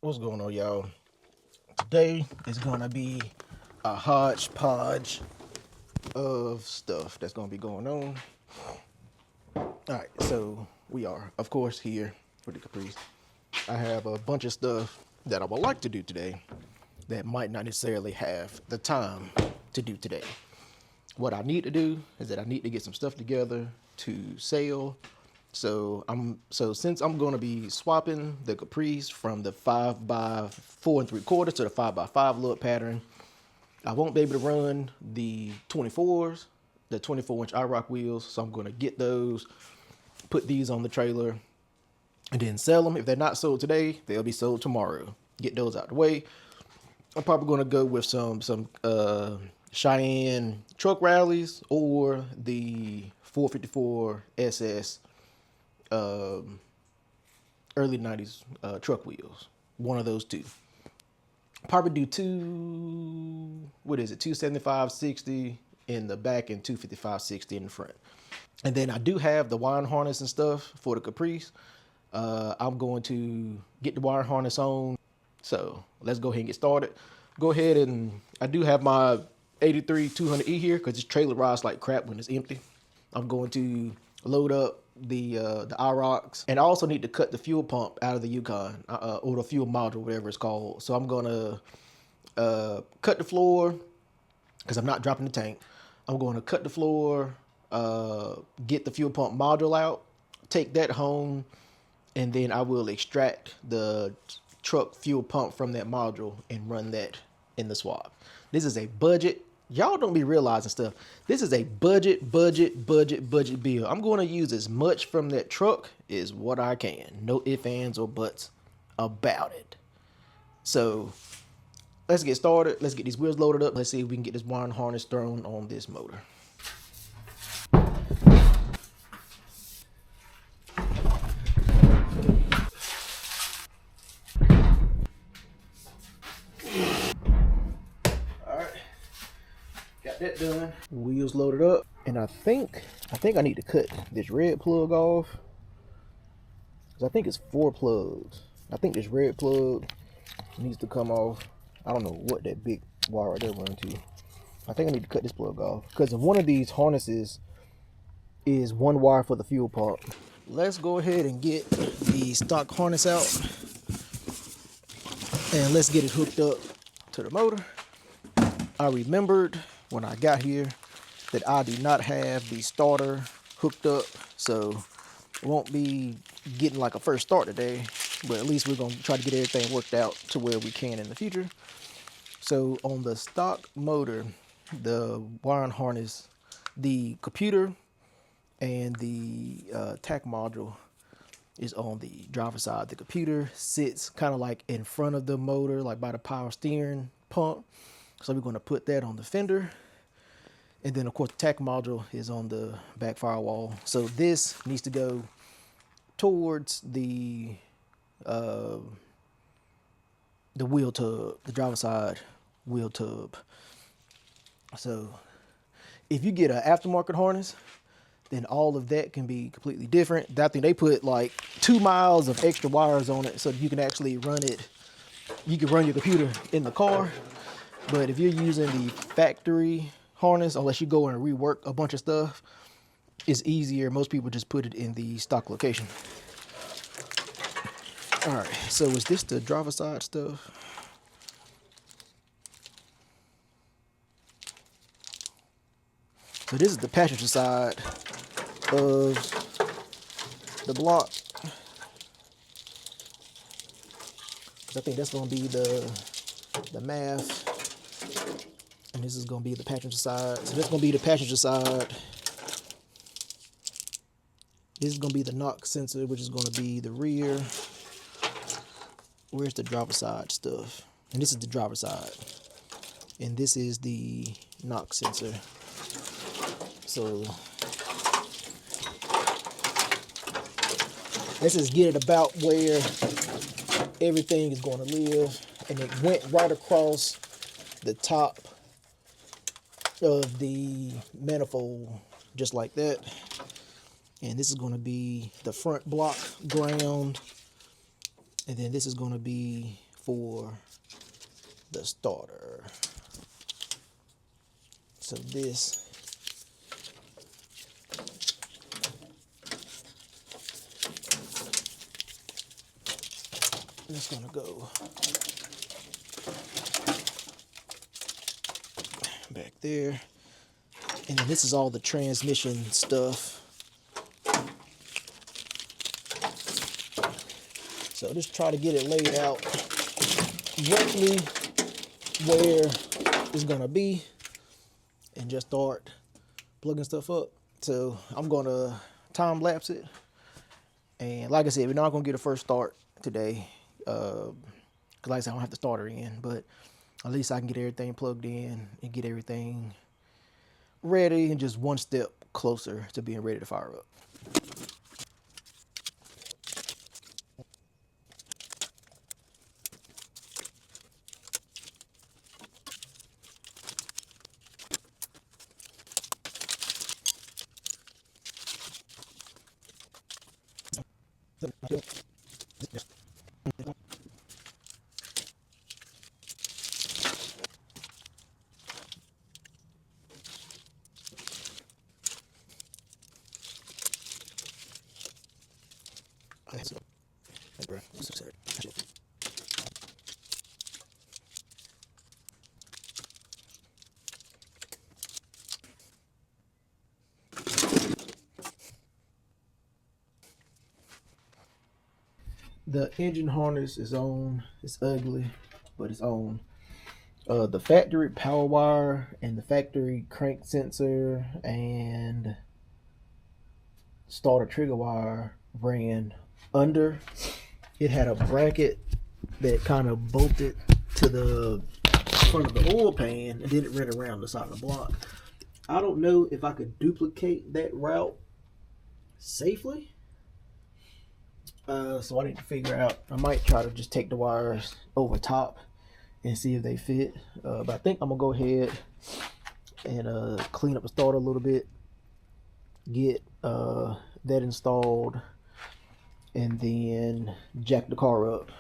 What's going on, y'all? Today is gonna be a hodgepodge of stuff that's gonna be going on. All right, so we are, of course, here for the Caprice. I have a bunch of stuff that I would like to do today that might not necessarily have the time to do today. What I need to do is that I need to get some stuff together to sell. So since I'm gonna be swapping the Caprice from the 5x4 3/4 to the 5x5 look pattern, I won't be able to run the 24s, the 24-inch IROC wheels. So I'm gonna get those, put these on the trailer, and then sell them. If they're not sold today, they'll be sold tomorrow. Get those out the way. I'm probably gonna go with some Cheyenne truck rallies or the 454 SS early 90s truck wheels. One of those two. Probably do 275/60 in the back and 255/60 in the front. And then I do have the wire harness and stuff for the Caprice. I'm going to get the wire harness on. So let's go ahead and get started. Go ahead, and I do have my 83 200E here because this trailer rides like crap when it's empty. I'm going to load up the IROCs, and I also need to cut the fuel pump out of the Yukon, or the fuel module, whatever it's called. So I'm gonna cut the floor because I'm not dropping the tank. I'm going to cut the floor, get the fuel pump module out, take that home, and then I will extract the truck fuel pump from that module and run that in the swap. This is a budget. Y'all don't be realizing stuff. This is a budget bill. I'm going to use as much from that truck as what I can. No ifs, ands, or buts about it. So let's get started. Let's get these wheels loaded up. Let's see if we can get this wiring harness thrown on this motor. Got that done. Wheels loaded up, and I think I need to cut this red plug off because I think it's 4 plugs. I think this red plug needs to come off. I don't know what that big wire right there runs to. I think I need to cut this plug off because one of these harnesses is one wire for the fuel pump. Let's go ahead and get the stock harness out, and let's get it hooked up to the motor. I remembered when I got here that I do not have the starter hooked up, so won't be getting like a first start today, but at least we're going to try to get everything worked out to where we can in the future. So on the stock motor, the wiring harness, the computer and the tack module is on the driver's side. The computer sits kind of like in front of the motor, like by the power steering pump. So we're going to put that on the fender. And then, of course, the tack module is on the back firewall. So this needs to go towards the wheel tub, the driver's side wheel tub. So if you get an aftermarket harness, then all of that can be completely different. I think they put like 2 miles of extra wires on it so that you can actually run it. You can run your computer in the car. But if you're using the factory harness, unless you go and rework a bunch of stuff, it's easier. Most people just put it in the stock location. All right, so is this the driver side stuff? So this is the passenger side of the block. I think that's gonna be the math. And this is going to be the passenger side. So that's going to be the passenger side. This is going to be the knock sensor, which is going to be the rear. Where's the driver side stuff? And this is the driver side. And this is the knock sensor. So let's just get it about where everything is going to live. And it went right across the top of the manifold, just like that. And this is going to be the front block ground, and then this is going to be for the starter. So this is gonna go back there. And then this is all the transmission stuff. So just try to get it laid out roughly where it's gonna be and just start plugging stuff up. So I'm gonna time lapse it. And like I said, we're not gonna get a first start today. Cause like I said, I don't have the starter in, but at least I can get everything plugged in and get everything ready and just one step closer to being ready to fire up. The engine harness is on. It's ugly, but it's on. The factory power wire and the factory crank sensor and starter trigger wire ran under. It had a bracket that kind of bolted to the front of the oil pan, and then it ran around the side of the block. I don't know if I could duplicate that route safely. So I need to figure out. I might try to just take the wires over top and see if they fit. But I think I'm gonna go ahead and clean up the starter a little bit, get that installed, and then jack the car up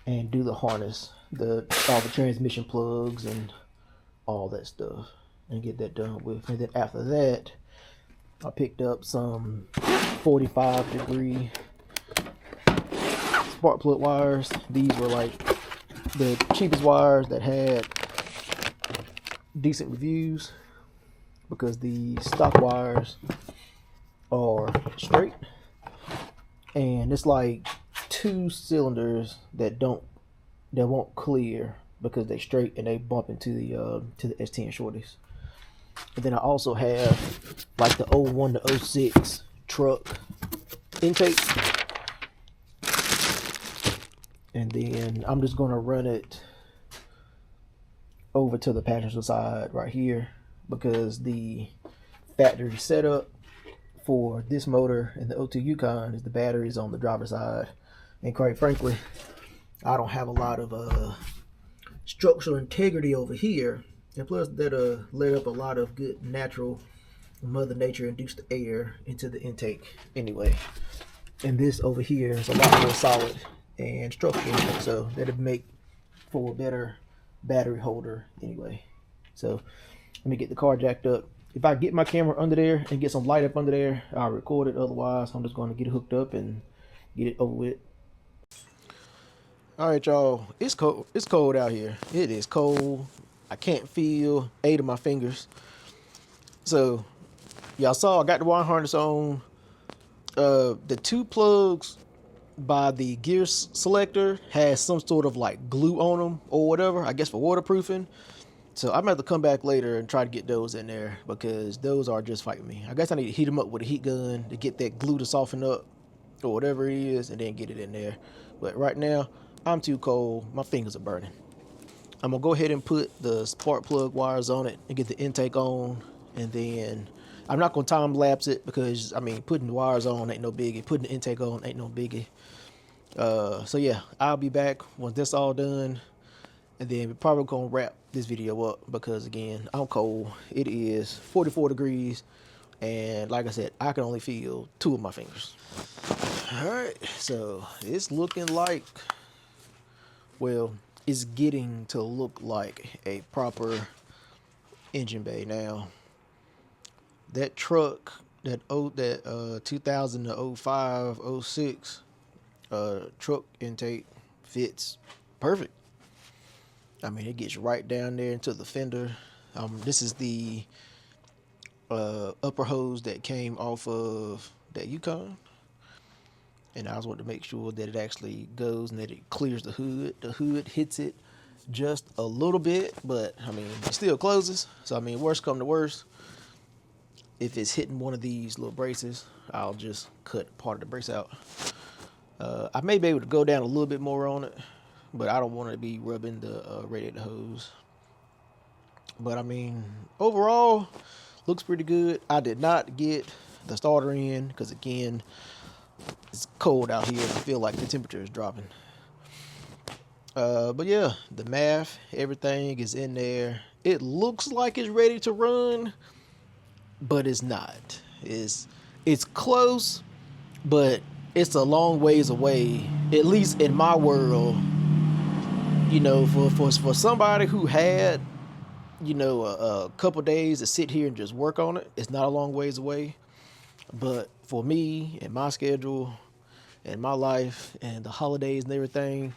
and do the harness, all the transmission plugs and all that stuff, and get that done with. And then after that, I picked up some 45-degree spark plug wires. These were like the cheapest wires that had decent reviews, because the stock wires are straight, and it's like 2 cylinders that won't clear because they straight and they bump into the S10 shorties. And then I also have like the 01 to 06 truck intake. And then I'm just going to run it over to the passenger side right here, because the factory setup for this motor and the O2 Yukon is the batteries on the driver's side. And quite frankly, I don't have a lot of structural integrity over here. And plus, that let up a lot of good natural Mother Nature induced air into the intake anyway. And this over here is a lot more solid and structural, so that'd make for a better battery holder anyway. So let me get the car jacked up. If I get my camera under there and get some light up under there, I'll record it. Otherwise, I'm just going to get it hooked up and get it over with. All right, y'all. It's cold. It's cold out here. It is cold. I can't feel 8 of my fingers. So y'all saw I got the wire harness on. The 2 plugs by the gear selector has some sort of like glue on them or whatever, I guess for waterproofing. So I'm gonna have to come back later and try to get those in there, because those are just fighting me. I guess I need to heat them up with a heat gun to get that glue to soften up or whatever it is, and then get it in there. But right now I'm too cold, my fingers are burning. I'm gonna go ahead and put the spark plug wires on it and get the intake on, and then I'm not gonna time lapse it, because I mean, putting the wires on ain't no biggie, putting the intake on ain't no biggie. So yeah, I'll be back once that's all done, and then we're probably gonna wrap this video up, because again, I'm cold. It is 44 degrees, and like I said, I can only feel 2 of my fingers. All right, so it's looking like Well, it's getting to look like a proper engine bay now. That truck, that 2000 to 05, 06 truck intake fits perfect. I mean, it gets right down there into the fender. This is the upper hose that came off of that Yukon, and I just want to make sure that it actually goes and that it clears the hood. The hood hits it just a little bit, but I mean, it still closes. So I mean, worst come to worst, if it's hitting one of these little braces, I'll just cut part of the brace out. I may be able to go down a little bit more on it, but I don't want to be rubbing the radiator hose. But I mean, overall, looks pretty good. I did not get the starter in because, again, it's cold out here. I feel like the temperature is dropping. But yeah, the math, everything is in there. It looks like it's ready to run, but it's not. It's close, but it's a long ways away, at least in my world. You know, for somebody who had, you know, a couple days to sit here and just work on it, it's not a long ways away. But for me and my schedule and my life and the holidays and everything,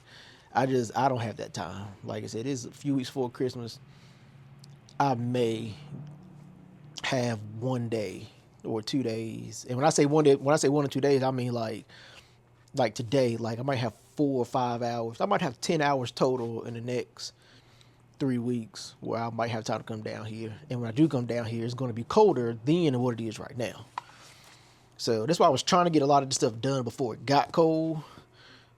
I don't have that time. Like I said, it's a few weeks before Christmas. I may have 1 day or 2 days. And when I say 1 day, when I say 1 or 2 days, I mean like today, like I might have 4 or 5 hours. I might have 10 hours total in the next 3 weeks where I might have time to come down here. And when I do come down here, it's going to be colder than what it is right now. So that's why I was trying to get a lot of this stuff done before it got cold.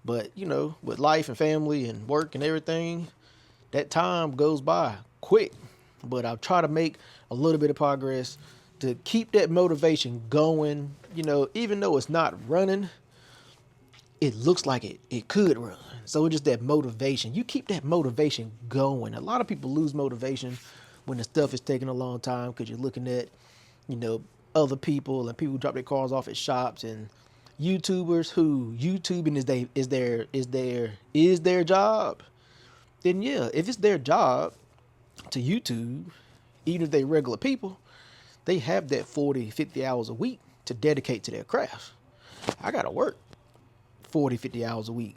But, you know, with life and family and work and everything, that time goes by quick. But I'll try to make a little bit of progress to keep that motivation going. You know, even though it's not running, it looks like it could run. So it's just that motivation. You keep that motivation going. A lot of people lose motivation when the stuff is taking a long time because you're looking at, you know, other people and people who drop their cars off at shops and YouTubers who YouTubing is their job. Then yeah, if it's their job to YouTube, even if they regular people, they have that 40, 50 hours a week to dedicate to their craft. I gotta work 40, 50 hours a week.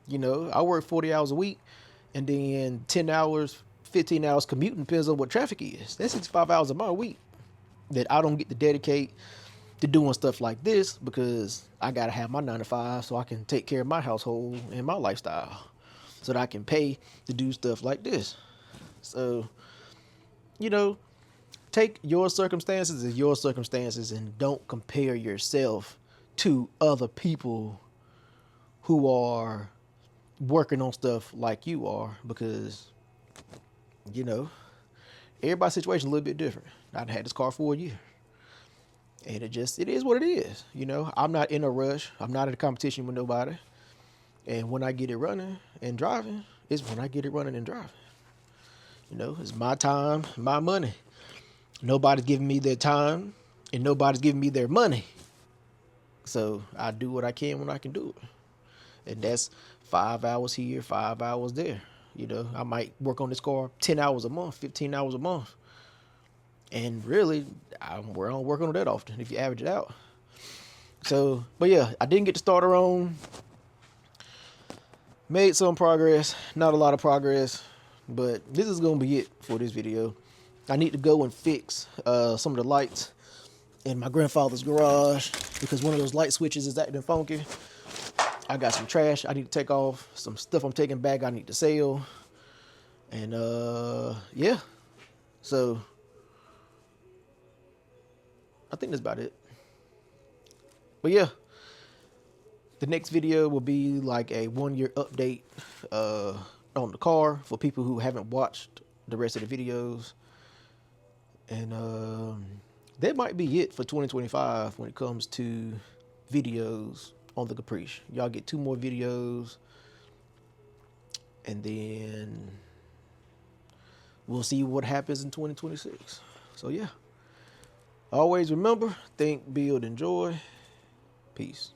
You know, I work 40 hours a week and then 10 hours, 15 hours commuting, depends on what traffic is. That's 65 hours of my week that I don't get to dedicate to doing stuff like this because I gotta have my 9 to 5 so I can take care of my household and my lifestyle so that I can pay to do stuff like this. So, you know, take your circumstances as your circumstances and don't compare yourself to other people who are working on stuff like you are, because, you know, everybody's situation is a little bit different. I've had this car for a year and it is what it is. You know, I'm not in a rush. I'm not in a competition with nobody. And when I get it running and driving, it's when I get it running and driving. You know, it's my time, my money. Nobody's giving me their time and nobody's giving me their money. So I do what I can when I can do it. And that's 5 hours here, 5 hours there. You know, I might work on this car 10 hours a month, 15 hours a month. And really, I don't work on it that often if you average it out. So, but yeah, I didn't get the starter on. Made some progress, not a lot of progress, but this is going to be it for this video. I need to go and fix some of the lights in my grandfather's garage because one of those light switches is acting funky. I got some trash I need to take off, some stuff I'm taking back I need to sell. And yeah, so I think that's about it. But yeah, the next video will be like a 1-year update on the car for people who haven't watched the rest of the videos. And that might be it for 2025 when it comes to videos on the Caprice. Y'all get 2 more videos and then we'll see what happens in 2026. So yeah, always remember, think, build, enjoy. Peace.